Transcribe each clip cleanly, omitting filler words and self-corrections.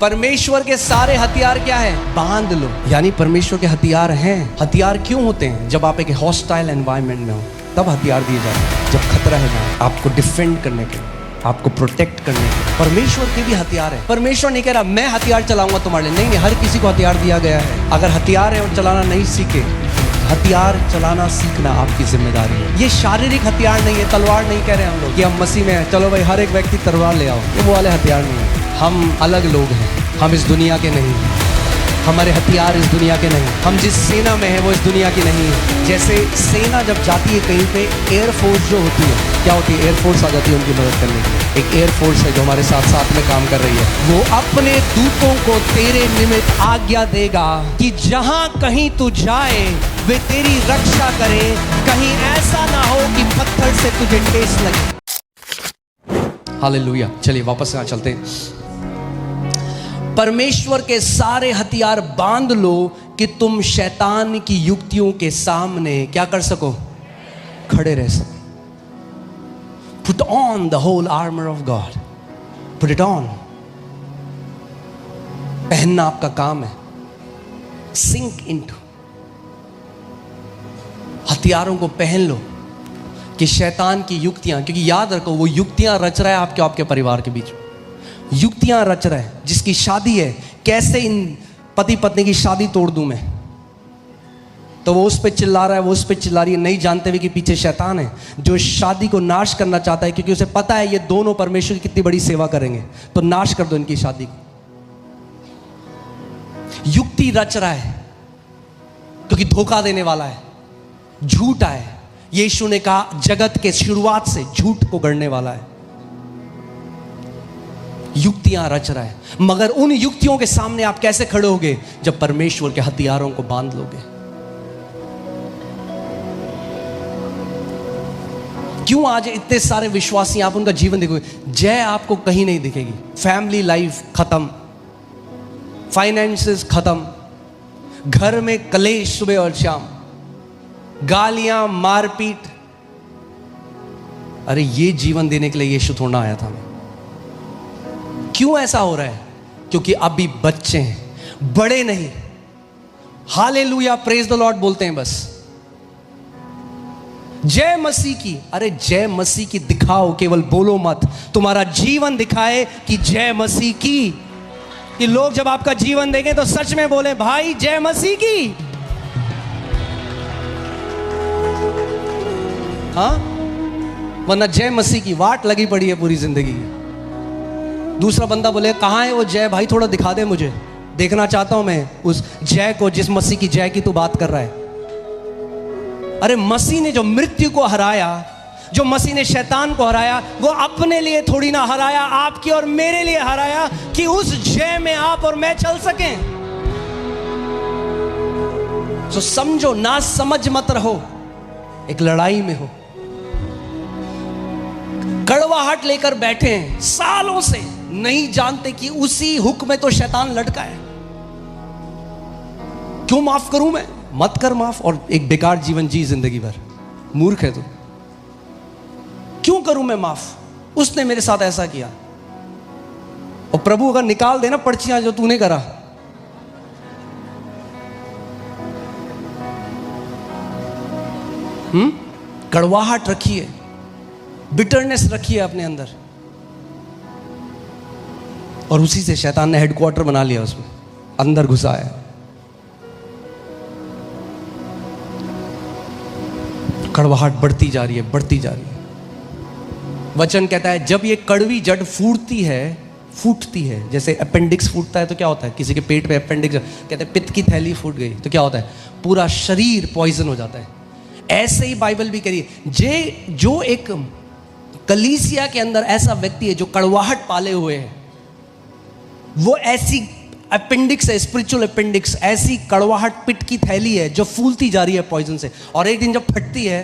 परमेश्वर के सारे हथियार क्या है? बांध लो। यानी परमेश्वर के हथियार हैं। हथियार क्यों होते हैं? जब आप एक हॉस्टाइल एनवायरनमेंट में हो तब हथियार दिए जाते हैं। जब खतरा है ना, आपको डिफेंड करने के, आपको प्रोटेक्ट करने के परमेश्वर के भी हथियार है। परमेश्वर नहीं कह रहा मैं हथियार चलाऊंगा तुम्हारे लिए, नहीं, हर किसी को हथियार दिया गया है। अगर हथियार है और चलाना नहीं सीखे, हथियार चलाना सीखना आपकी जिम्मेदारी है। ये शारीरिक हथियार नहीं है, तलवार नहीं कह रहे हम लोग कि हम मसीह में हैं, चलो भाई हर एक व्यक्ति तलवार ले आओ, वो वाले हथियार नहीं है। हम अलग लोग हैं, हम इस दुनिया के नहीं हैं। हमारे हथियार इस दुनिया के नहीं। हम जिस सेना में है वो इस दुनिया की नहीं है। जैसे सेना जब जाती है कहीं पे, एयरफोर्स जो होती है, क्या होती है? एयरफोर्स आ जाती है उनकी मदद करने के लिए। एक एयरफोर्स है जो हमारे साथ साथ में काम कर रही है। वो अपने दूतों को तेरे निमित्त आज्ञा देगा कि जहां कहीं तू जाए वे तेरी रक्षा करें, कहीं ऐसा ना हो कि पत्थर से तुझे ठेस लगे। हालेलुया। चलिए वापस यहाँ चलते हैं। परमेश्वर के सारे हथियार बांध लो कि तुम शैतान की युक्तियों के सामने क्या कर सको? खड़े रह सको। Put on the whole armor of God. Put it on. पहनना आपका काम है। Sink into. हथियारों को पहन लो कि शैतान की युक्तियां, क्योंकि याद रखो वो युक्तियां रच रहा है आपके परिवार के बीच। युक्तियां रच रहा है। जिसकी शादी है, कैसे इन पति पत्नी की शादी तोड़ दूं मैं, तो वो उस पे चिल्ला रहा है, वो उस पे चिल्ला रही है, नहीं जानते हुए कि पीछे शैतान है जो शादी को नाश करना चाहता है, क्योंकि उसे पता है ये दोनों परमेश्वर की कितनी बड़ी सेवा करेंगे, तो नाश कर दो इनकी शादी को। युक्ति रच रहा है क्योंकि धोखा देने वाला है, झूठा है। यीशु ने कहा जगत के शुरुआत से झूठ को गढ़ने वाला है। युक्तियां रच रहा है, मगर उन युक्तियों के सामने आप कैसे खड़े होगे? जब परमेश्वर के हथियारों को बांध लोगे। क्यों आज इतने सारे विश्वासी, आप उनका जीवन देखोगे, जय आपको कहीं नहीं दिखेगी। फैमिली लाइफ खत्म, फाइनेंसेस खत्म, घर में कलेश सुबह और शाम, गालियां, मारपीट। अरे ये जीवन देने के लिए यीशु थोड़ा आया था। क्यों ऐसा हो रहा है? क्योंकि अभी बच्चे हैं, बड़े नहीं। हालेलुया, प्रेज द लॉर्ड बोलते हैं बस। जय मसीह की, अरे जय मसीह की दिखाओ, केवल बोलो मत। तुम्हारा जीवन दिखाए कि जय मसीह की, कि लोग जब आपका जीवन देखें तो सच में बोले भाई जय मसीह की। हाँ, वरना जय मसीह की वाट लगी पड़ी है पूरी जिंदगी। दूसरा बंदा बोले कहाँ है वो जय? भाई थोड़ा दिखा दे मुझे, देखना चाहता हूं मैं उस जय को, जिस मसीह की जय की तू बात कर रहा है। अरे मसीह ने जो मृत्यु को हराया, जो मसीह ने शैतान को हराया, वो अपने लिए थोड़ी ना हराया, आपकी और मेरे लिए हराया कि उस जय में आप और मैं चल सकें। तो समझो, ना समझ मत रहो, एक लड़ाई में हो, कड़वाहट लेकर बैठे हैं सालों से, नहीं जानते कि उसी हुक्म में तो शैतान लटका है। क्यों माफ करूं मैं? मत कर माफ, और एक बेकार जीवन जी जिंदगी भर। मूर्ख है तू। क्यों करूं मैं माफ? उसने मेरे साथ ऐसा किया। और प्रभु अगर निकाल देना पर्चियां जो तूने करा, कड़वाहट रखी है, बिटरनेस रखी है अपने अंदर, और उसी से शैतान ने हेडक्वार्टर बना लिया, उसमें अंदर घुसा है। कड़वाहट बढ़ती जा रही है, बढ़ती जा रही है। वचन कहता है जब ये कड़वी जड़ फूटती है, जैसे अपेंडिक्स फूटता है तो क्या होता है? किसी के पेट पे अपेंडिक्स, कहते हैं पित्त की थैली फूट गई तो क्या होता है? पूरा शरीर पॉइजन हो जाता है। ऐसे ही बाइबल भी कह रही है, जो एक कलीसिया के अंदर ऐसा व्यक्ति है जो कड़वाहट पाले हुए है, वो ऐसी अपेंडिक्स है, स्पिरिचुअल अपेंडिक्स, ऐसी कड़वाहट पिट की थैली है जो फूलती जा रही है पॉइजन से, और एक दिन जब फटती है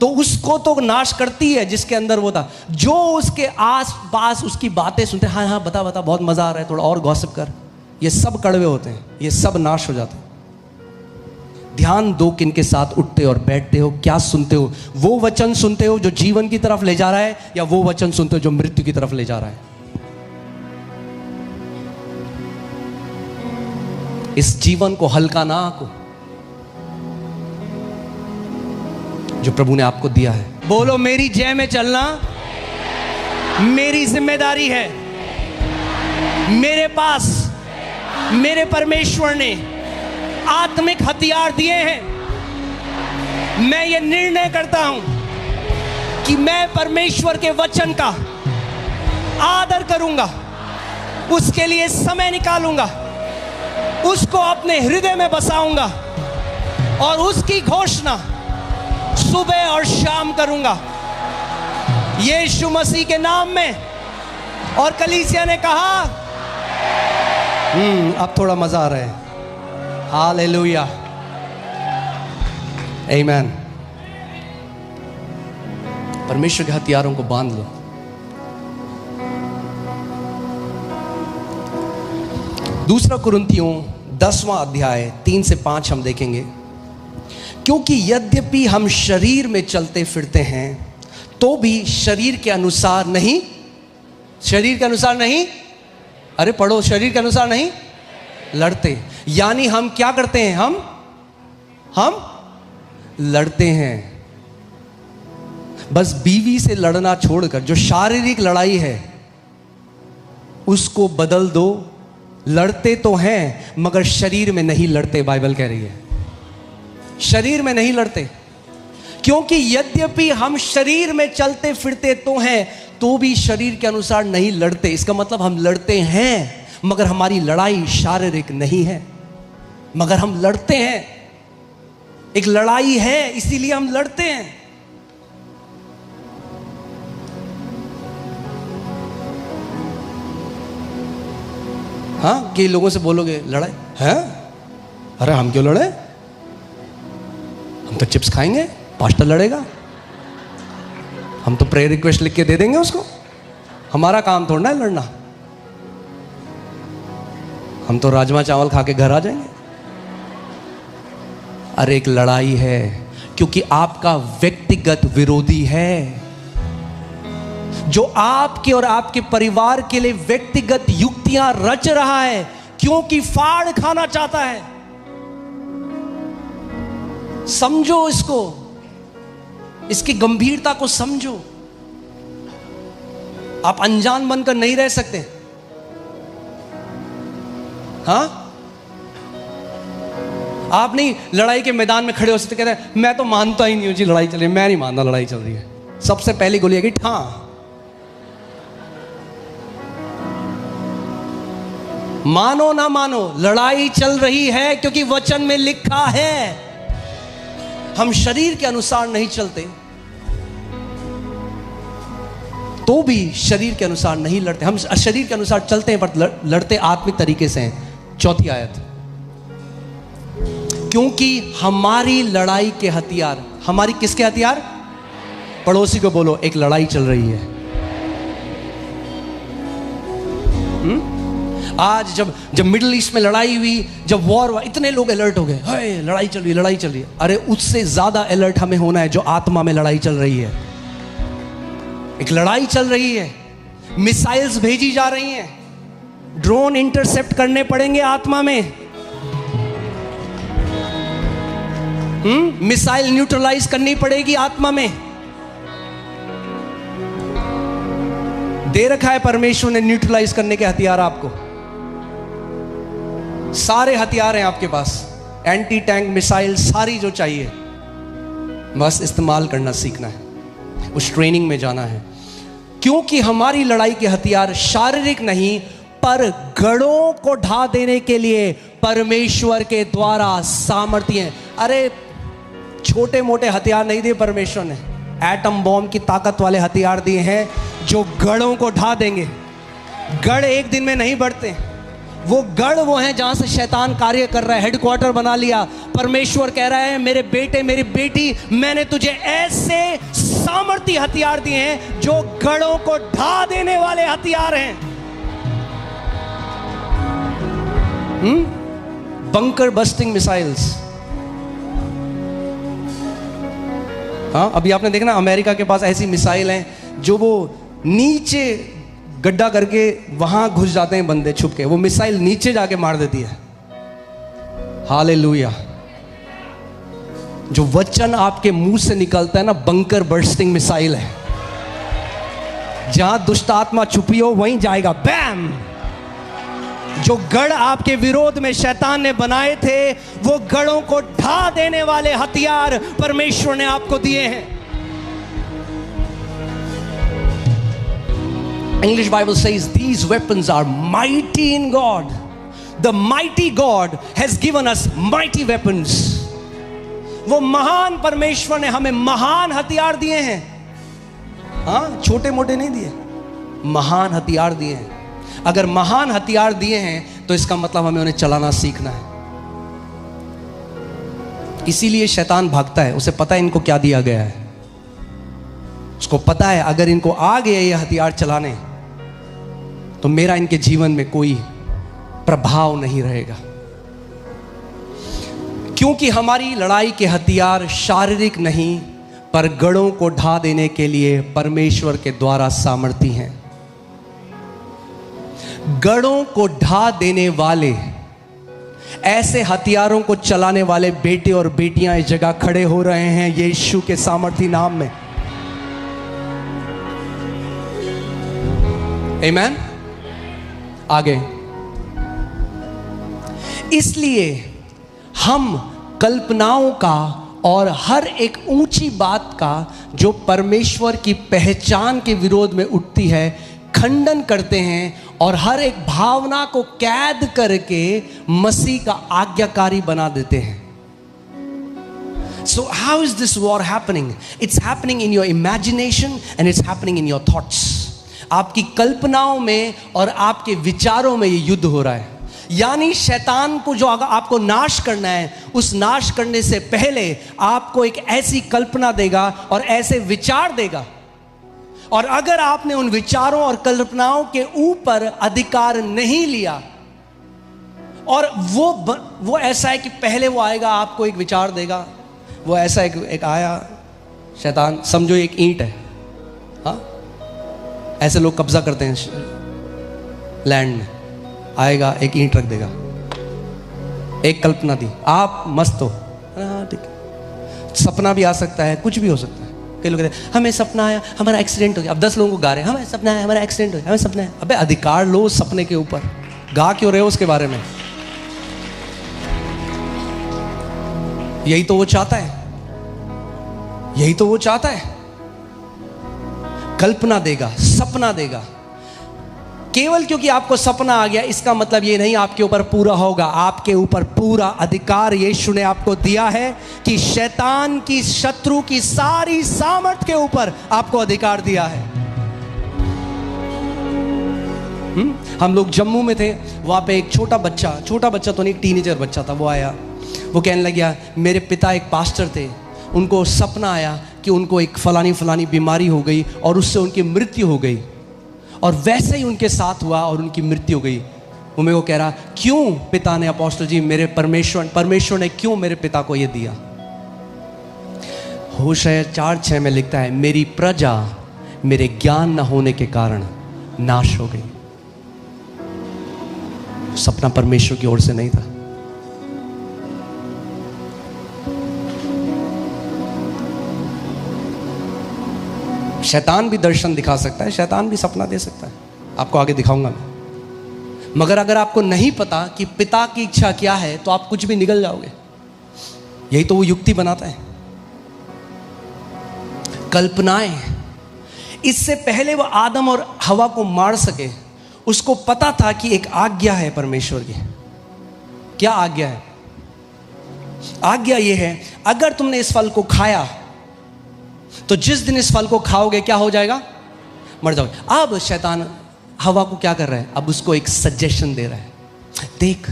तो उसको तो नाश करती है जिसके अंदर वो था। जो उसके आस पास उसकी बातें सुनते हैं, हाँ बता बहुत मजा आ रहा है, थोड़ा और गॉसिप कर, ये सब कड़वे होते हैं, ये सब नाश हो जाते हैं। ध्यान दो किनके साथ उठते और बैठते हो, क्या सुनते हो। वो वचन सुनते हो जो जीवन की तरफ ले जा रहा है, या वो वचन सुनते हो जो मृत्यु की तरफ ले जा रहा है। इस जीवन को हल्का ना आको जो प्रभु ने आपको दिया है। बोलो, मेरी जय में चलना मेरी जिम्मेदारी है। मेरे पास मेरे परमेश्वर ने आत्मिक हथियार दिए हैं। मैं ये निर्णय करता हूं कि मैं परमेश्वर के वचन का आदर करूंगा, उसके लिए समय निकालूंगा, उसको अपने हृदय में बसाऊंगा और उसकी घोषणा सुबह और शाम करूंगा यीशु मसीह के नाम में। और कलीसिया ने कहा, अब थोड़ा मजा आ रहा है। हालेलुया, आमीन। परमेश्वर के हथियारों को बांध लो। दूसरा कुरिन्थियों 10वां अध्याय 3 से 5 हम देखेंगे। क्योंकि यद्यपि हम शरीर में चलते फिरते हैं तो भी शरीर के अनुसार नहीं। शरीर के अनुसार नहीं, अरे पढ़ो, शरीर के अनुसार नहीं लड़ते। यानी हम क्या करते हैं? हम लड़ते हैं। बस बीवी से लड़ना छोड़कर जो शारीरिक लड़ाई है उसको बदल दो। लड़ते तो हैं मगर शरीर में नहीं लड़ते, बाइबल कह रही है शरीर में नहीं लड़ते। क्योंकि यद्यपि हम शरीर में चलते फिरते तो हैं तो भी शरीर के अनुसार नहीं लड़ते। इसका मतलब हम लड़ते हैं मगर हमारी लड़ाई शारीरिक नहीं है, मगर हम लड़ते हैं। एक लड़ाई है, इसीलिए हम लड़ते हैं। हाँ, कि लोगों से बोलोगे लड़ाई है, अरे हम क्यों लड़े, हम तो चिप्स खाएंगे, पास्टर लड़ेगा, हम तो प्रेयर रिक्वेस्ट लिख के दे देंगे उसको, हमारा काम थोड़ा है लड़ना, हम तो राजमा चावल खा के घर आ जाएंगे। अरे एक लड़ाई है, क्योंकि आपका व्यक्तिगत विरोधी है जो आपके और आपके परिवार के लिए व्यक्तिगत युक्तियां रच रहा है, क्योंकि फाड़ खाना चाहता है। समझो इसको, इसकी गंभीरता को समझो। आप अनजान बनकर नहीं रह सकते। हाँ, आप नहीं लड़ाई के मैदान में खड़े हो सकते, कहते हैं मैं तो मानता ही नहीं हूं जी लड़ाई चल रही है, मैं नहीं मानता लड़ाई चल रही है। सबसे पहली गोली है कि हाँ, मानो ना मानो लड़ाई चल रही है, क्योंकि वचन में लिखा है हम शरीर के अनुसार नहीं चलते तो भी शरीर के अनुसार नहीं लड़ते। हम शरीर के अनुसार चलते हैं पर लड़ते आत्मिक तरीके से हैं। 4थी आयत, क्योंकि हमारी लड़ाई के हथियार, हमारी किसके हथियार? पड़ोसी को बोलो एक लड़ाई चल रही है। आज जब मिडिल ईस्ट में लड़ाई हुई, जब वॉर हुआ, इतने लोग अलर्ट हो गए, हाय लड़ाई चल रही, लड़ाई चल रही है। अरे उससे ज्यादा अलर्ट हमें होना है जो आत्मा में लड़ाई चल रही है। एक लड़ाई चल रही है, मिसाइल्स भेजी जा रही हैं, ड्रोन इंटरसेप्ट करने पड़ेंगे आत्मा में, मिसाइल न्यूट्रलाइज करनी पड़ेगी आत्मा में। दे रखा है परमेश्वर ने न्यूट्रलाइज करने के हथियार आपको, सारे हथियार हैं आपके पास, एंटी टैंक मिसाइल सारी जो चाहिए, बस इस्तेमाल करना सीखना है, उस ट्रेनिंग में जाना है। क्योंकि हमारी लड़ाई के हथियार शारीरिक नहीं पर गढ़ों को ढा देने के लिए परमेश्वर के द्वारा सामर्थ्य हैं। अरे छोटे मोटे हथियार नहीं दिए परमेश्वर ने, एटम बॉम्ब की ताकत वाले हथियार दिए हैं जो गढ़ों को ढा देंगे। गढ़ एक दिन में नहीं बढ़ते, वो गढ़ वो हैं जहां से शैतान कार्य कर रहा है, हेडक्वार्टर बना लिया। परमेश्वर कह रहा है मेरे बेटे मेरी बेटी, मैंने तुझे ऐसे सामर्थ्य हथियार दिए हैं जो गढ़ों को ढा देने वाले हथियार हैं। Bunker busting missiles. हाँ, अभी आपने देखा ना अमेरिका के पास ऐसी मिसाइल हैं जो वो नीचे गड्ढा करके वहां घुस जाते हैं बंदे छुप के, वो मिसाइल नीचे जाके मार देती है। हालेलुया। जो वचन आपके मुंह से निकलता है ना, बंकर बर्स्टिंग मिसाइल है। जहां दुष्ट आत्मा छुपी हो वहीं जाएगा, बैम। जो गढ़ आपके विरोध में शैतान ने बनाए थे, वो गढ़ों को ढा देने वाले हथियार परमेश्वर ने आपको दिए हैं। English Bible says these weapons are mighty in God. The mighty God has given us mighty weapons. वो महान परमेश्वर ने हमें महान हथियार दिए हैं। हाँ, छोटे मोटे नहीं दिए, महान हथियार दिए हैं। अगर महान हथियार दिए हैं तो इसका मतलब हमें उन्हें चलाना सीखना है। इसीलिए शैतान भागता है, उसे पता है इनको क्या दिया गया है। उसको पता है अगर इनको आ गए ये हथियार चलाने तो मेरा इनके जीवन में कोई प्रभाव नहीं रहेगा। क्योंकि हमारी लड़ाई के हथियार शारीरिक नहीं, पर गढ़ों को ढा देने के लिए परमेश्वर के द्वारा सामर्थी हैं। गढ़ों को ढा देने वाले, ऐसे हथियारों को चलाने वाले बेटे और बेटियां इस जगह खड़े हो रहे हैं यीशु के सामर्थी नाम में। आमीन। आगे, इसलिए हम कल्पनाओं का और हर एक ऊंची बात का जो परमेश्वर की पहचान के विरोध में उठती है खंडन करते हैं, और हर एक भावना को कैद करके मसीह का आज्ञाकारी बना देते हैं। So how is this war happening? It's happening in your imagination and it's happening in your thoughts. आपकी कल्पनाओं में और आपके विचारों में ये युद्ध हो रहा है। यानी शैतान को जो आपको नाश करना है, उस नाश करने से पहले आपको एक ऐसी कल्पना देगा और ऐसे विचार देगा, और अगर आपने उन विचारों और कल्पनाओं के ऊपर अधिकार नहीं लिया, और वो ऐसा है कि पहले वो आएगा, आपको एक विचार देगा। वो ऐसा एक आया शैतान, समझो एक ईंट है। हाँ, ऐसे लोग कब्जा करते हैं लैंड में। आएगा, एक ईंट रख देगा, एक कल्पना दी, आप मस्त हो। हाँ ठीक है। सपना भी आ सकता है, कुछ भी हो सकता है। कई लोग कहते हैं हमें सपना आया, हमारा एक्सीडेंट हो गया। अब 10 लोगों को गा रहे हैं हमें सपना आया, हमारा एक्सीडेंट हो गया, हमें सपना है। अबे अधिकार लो सपने के ऊपर, गा क्यों रहे हो उसके बारे में? यही तो वो चाहता है, यही तो वो चाहता है। कल्पना देगा, सपना देगा। केवल क्योंकि आपको सपना आ गया इसका मतलब ये नहीं आपके ऊपर पूरा होगा। आपके ऊपर पूरा अधिकार यीशु ने आपको दिया है कि शैतान की, शत्रु की सारी सामर्थ के ऊपर आपको अधिकार दिया है। हम लोग जम्मू में थे, वहां पे एक छोटा बच्चा तो नहीं, टीनेजर बच्चा था। वो आया, वो कहने लगा मेरे पिता एक पास्टर थे, उनको सपना आया कि उनको एक फलानी बीमारी हो गई और उससे उनकी मृत्यु हो गई, और वैसे ही उनके साथ हुआ और उनकी मृत्यु हो गई। वो मेरे को कह रहा, क्यों पिता ने, अपोस्टल जी, मेरे परमेश्वर ने क्यों मेरे पिता को ये दिया? होशे 4:6 में लिखता है, मेरी प्रजा मेरे ज्ञान न होने के कारण नाश हो गई। सपना परमेश्वर की ओर से नहीं था। शैतान भी दर्शन दिखा सकता है, शैतान भी सपना दे सकता है, आपको आगे दिखाऊंगा मैं। मगर अगर आपको नहीं पता कि पिता की इच्छा क्या है तो आप कुछ भी निगल जाओगे। यही तो वो युक्ति बनाता है, कल्पनाएं। इससे पहले वो आदम और हवा को मार सके, उसको पता था कि एक आज्ञा है परमेश्वर की। क्या आज्ञा है? आज्ञा ये है, अगर तुमने इस फल को खाया तो जिस दिन इस फल को खाओगे क्या हो जाएगा? मर जाओगे। अब शैतान हवा को क्या कर रहा है? अब उसको एक सजेशन दे रहा है, देख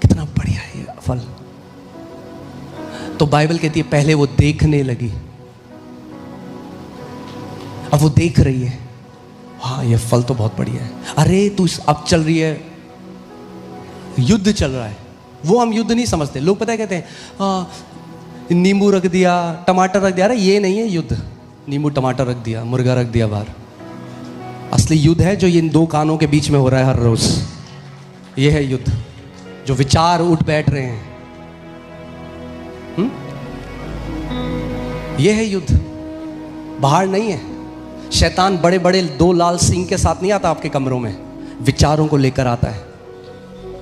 कितना बढ़िया है ये फल। तो बाइबल कहती है पहले वो देखने लगी, अब वो देख रही है, हाँ ये फल तो बहुत बढ़िया है। अरे तू अब चल रही है, युद्ध चल रहा है। वो हम युद्ध नहीं समझते। लोग पता है कहते हैं नींबू रख दिया, टमाटर रख दिया। अरे ये नहीं है युद्ध, नींबू टमाटर रख दिया, मुर्गा रख दिया बाहर। असली युद्ध है जो इन दो कानों के बीच में हो रहा है हर रोज। ये है युद्ध, जो विचार उठ बैठ रहे हैं। ये है युद्ध, बाहर नहीं है। शैतान बड़े बड़े 2 लाल सिंह के साथ नहीं आता आपके कमरों में, विचारों को लेकर आता है,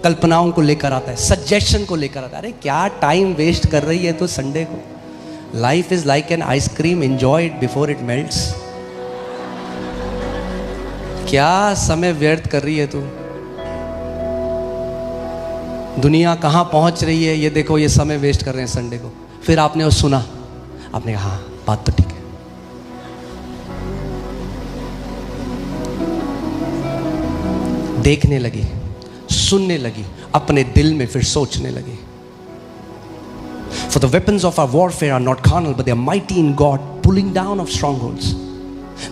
कल्पनाओं को लेकर आता है, सजेशन को लेकर आता है। अरे क्या टाइम वेस्ट कर रही है तो संडे को? Life is like an ice cream, enjoy it before it melts. क्या समय व्यर्थ कर रही है तू? दुनिया कहाँ पहुंच रही है ये देखो, ये समय वेस्ट कर रहे हैं संडे को। फिर आपने वो सुना, आपने कहा हाँ बात तो ठीक है। देखने लगी, सुनने लगी, अपने दिल में फिर सोचने लगी। For the weapons of our warfare are not carnal, but they are mighty in God, pulling down of strongholds.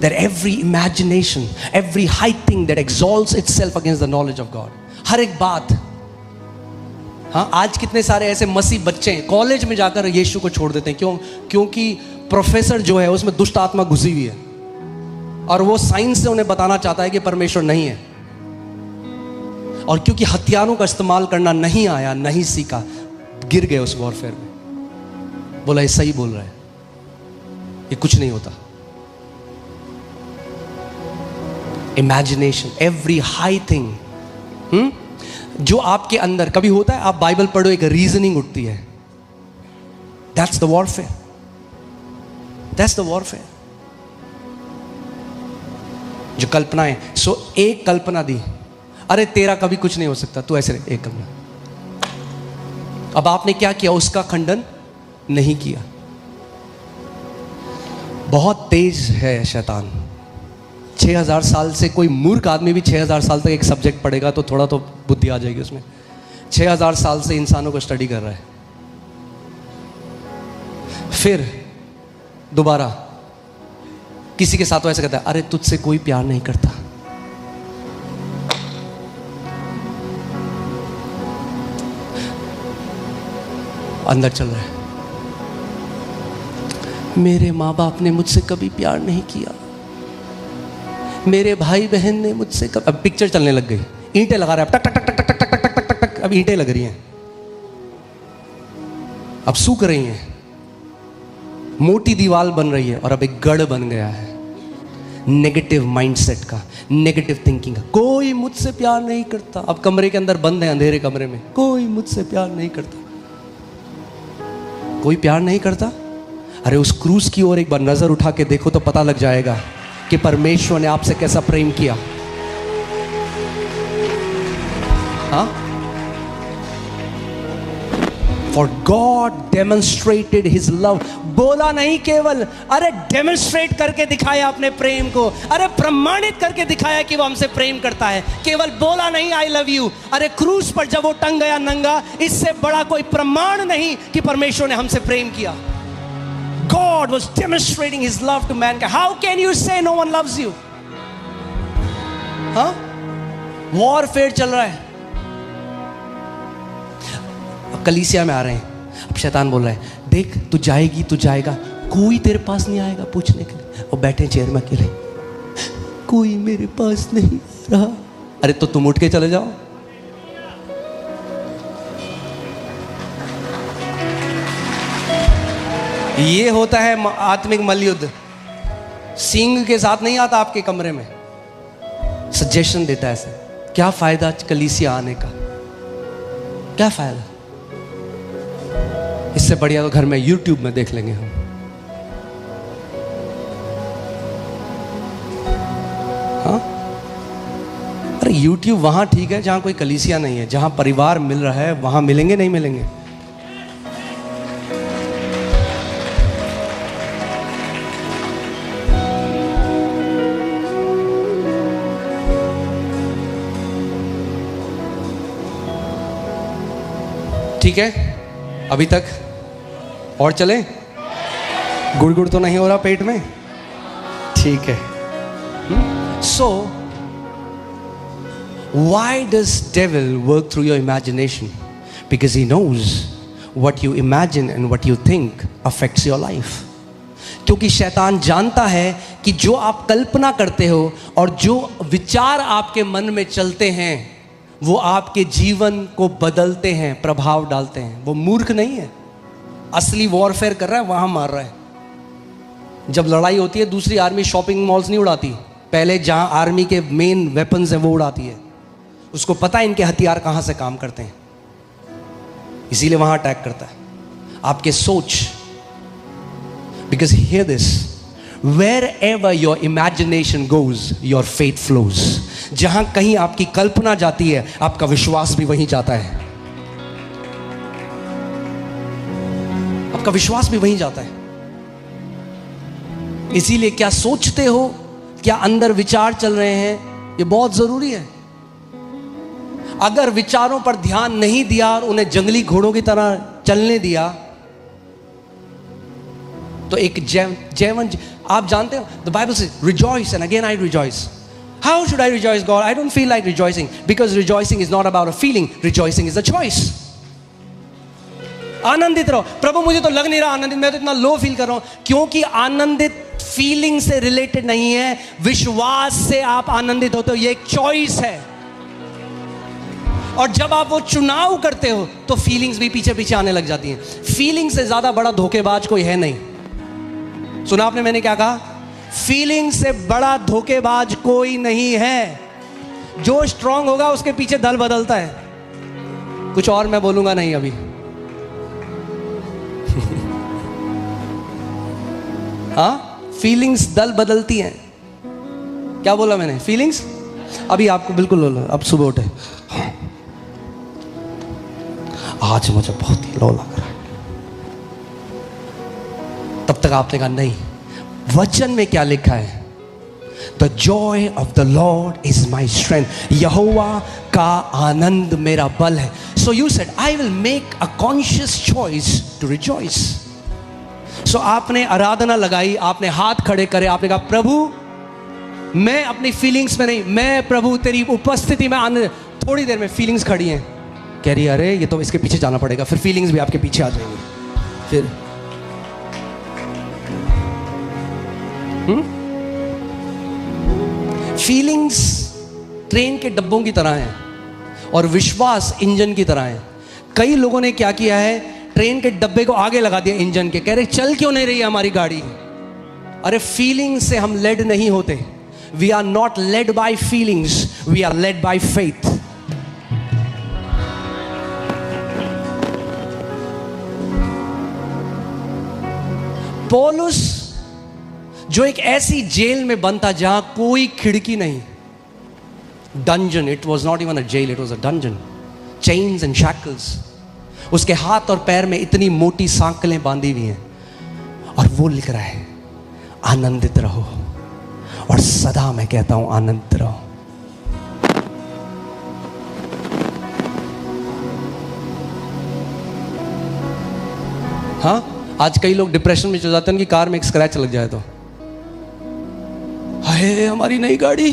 That every imagination, every high thing that exalts itself against the knowledge of God. हर एक बात। हाँ, आज कितने सारे ऐसे मसीह बच्चे हैं college में जाकर यीशु को छोड़ देते हैं। क्यों? क्योंकि प्रोफेसर जो है उसमें दुष्ट आत्मा घुसी हुई है और वो साइंस से उन्हें बताना चाहता है कि परमेश्वर नहीं है। और क्योंकि हथियारों का इस्तेमाल करना नहीं आया, नहीं सीखा, गिर गए उस वॉरफेयर में। बोला ये सही बोल रहा है, ये कुछ नहीं होता। इमेजिनेशन, एवरी हाई थिंग, जो आपके अंदर कभी होता है, आप बाइबल पढ़ो, एक रीजनिंग उठती है। That's the warfare, that's the warfare. जो कल्पनाएं, सो एक कल्पना दी, अरे तेरा कभी कुछ नहीं हो सकता, तू ऐसे एक कल्पना। अब आपने क्या किया? उसका खंडन नहीं किया। बहुत तेज है शैतान। 6000 साल से कोई मूर्ख आदमी भी 6000 साल तक एक सब्जेक्ट पढ़ेगा तो थोड़ा तो बुद्धि आ जाएगी उसमें। 6000 साल से इंसानों को स्टडी कर रहा है। फिर दोबारा किसी के साथ वो ऐसा कहता है, अरे तुझसे कोई प्यार नहीं करता। अंदर चल रहा है, मेरे माँ बाप ने मुझसे कभी प्यार नहीं किया, मेरे भाई बहन ने मुझसे कभी। अब पिक्चर चलने लग गई, ईंटें लगा रहा है, टक टक टक टक टक टक टक टक टक टक, अब ईंटें लग रही हैं, अब सूख रही हैं, मोटी दीवार बन रही है और अब एक गढ़ बन गया है नेगेटिव माइंडसेट का, नेगेटिव थिंकिंग का। कोई मुझसे प्यार नहीं करता। अब कमरे के अंदर बंद है, अंधेरे कमरे में, कोई मुझसे प्यार नहीं करता, कोई प्यार नहीं करता। अरे उस क्रूस की ओर एक बार नजर उठा के देखो तो पता लग जाएगा कि परमेश्वर ने आपसे कैसा प्रेम किया। हाँ, for God demonstrated his love. बोला नहीं केवल, अरे डेमोन्स्ट्रेट करके दिखाया अपने प्रेम को, अरे प्रमाणित करके दिखाया कि वो हमसे प्रेम करता है। केवल बोला नहीं आई लव यू, अरे क्रूस पर जब वो टंग गया नंगा, इससे बड़ा कोई प्रमाण नहीं कि परमेश्वर ने हमसे प्रेम किया। God was demonstrating his love to mankind. How can you say no one loves you? हाँ, वॉरफेयर चल रहा है। अब कलीसिया में आ रहे हैं, अब शैतान बोल रहा है, देख तू जाएगी, तू जाएगा, कोई तेरे पास नहीं आएगा पूछने के लिए। और बैठे चेयर में अकेले, कोई मेरे पास नहीं आ रहा। अरे तो तुम उठ के चले जाओ। ये होता है आत्मिक मलयुद्ध। सिंह के साथ नहीं आता आपके कमरे में, सजेशन देता है ऐसे। क्या फायदा कलीसिया आने का, क्या फायदा? इससे बढ़िया तो घर में यूट्यूब में देख लेंगे हम। हाँ, अरे यूट्यूब वहां ठीक है जहां कोई कलीसिया नहीं है, जहां परिवार मिल रहा है वहां मिलेंगे नहीं मिलेंगे? ठीक है अभी तक? और चलें? गुड़गुड़ तो नहीं हो रहा पेट में? ठीक है। So why does devil work through your imagination? Because he knows what you imagine and what you think affects your life. क्योंकि शैतान जानता है कि जो आप कल्पना करते हो और जो विचार आपके मन में चलते हैं वो आपके जीवन को बदलते हैं, प्रभाव डालते हैं। वो मूर्ख नहीं है, असली वॉरफेयर कर रहा है वहां मार रहा है। जब लड़ाई होती है दूसरी आर्मी शॉपिंग मॉल्स नहीं उड़ाती, पहले जहां आर्मी के मेन वेपन्स हैं वो उड़ाती है। उसको पता है इनके हथियार कहां से काम करते हैं, इसीलिए वहां अटैक करता है। आपके सोच, because here this, wherever your imagination goes, your faith flows. जहां कहीं आपकी कल्पना जाती है आपका विश्वास भी वहीं जाता है, आपका विश्वास भी वहीं जाता है। इसीलिए क्या सोचते हो, क्या अंदर विचार चल रहे हैं, ये बहुत जरूरी है। अगर विचारों पर ध्यान नहीं दिया और उन्हें जंगली घोड़ों की तरह चलने दिया तो एक जैवन, आप जानते हो द बाइबल से rejoice and again I rejoice. How should I rejoice God? I don't feel like rejoicing, because rejoicing is not about a feeling, rejoicing is a choice. आनंदित रहो। प्रभु मुझे तो लग नहीं रहा आनंदित, मैं तो इतना लो फील कर रहा हूं, क्योंकि आनंदित फीलिंग से रिलेटेड नहीं है, विश्वास से आप आनंदित होते हो, ये एक चॉइस है। और जब आप वो चुनाव करते हो तो फीलिंग्स भी पीछे पीछे आने लग जाती हैं। फीलिंग से ज्यादा बड़ा धोखेबाज कोई है नहीं। सुना आपने मैंने क्या कहा? फीलिंग से बड़ा धोखेबाज कोई नहीं है। जो स्ट्रांग होगा उसके पीछे दल बदलता है। कुछ और मैं बोलूंगा नहीं अभी। हाँ, फीलिंग्स दल बदलती हैं। क्या बोला मैंने? फीलिंग्स अभी आपको बिल्कुल बोला, अब सुबह उठे, आज मुझे बहुत ही लो लग रहा है, तब तक आपने कहा नहीं, वचन में क्या लिखा है? The joy of the Lord is my strength, यहोवा का आनंद मेरा बल है। So you said I will make a conscious choice to rejoice. सो आपने आराधना लगाई, आपने हाथ खड़े करे, आपने कहा प्रभु मैं अपनी फीलिंग्स में नहीं, मैं प्रभु तेरी उपस्थिति में आनंद। थोड़ी देर में फीलिंग्स खड़ी हैं, कह रही है अरे ये तो इसके पीछे जाना पड़ेगा, फिर फीलिंग्स भी आपके पीछे आ जाएंगी। फिर फीलिंग्स ट्रेन के डब्बों की तरह हैं और विश्वास इंजन की तरह है। कई लोगों ने क्या किया है, ट्रेन के डब्बे को आगे लगा दिया इंजन के, कह रहे चल क्यों नहीं रही है हमारी गाड़ी। अरे फीलिंग से हम लेड नहीं होते। We are not led by feelings, we are led by faith. पौलुस जो एक ऐसी जेल में बंद था जहां कोई खिड़की नहीं, dungeon, it was not even a jail, it was a dungeon, chains and shackles. उसके हाथ और पैर में इतनी मोटी सांकलें बांधी हुई हैं, और वो लिख रहा है आनंदित रहो। और सदा मैं कहता हूं आनंदित रहो। हाँ, आज कई लोग डिप्रेशन में चले जाते हैं, उनकी कार में एक स्क्रैच लग जाए तो हाय हमारी नई गाड़ी।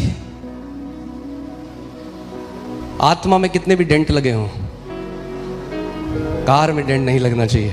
आत्मा में कितने भी डेंट लगे हों, कार में डेंट नहीं लगना चाहिए।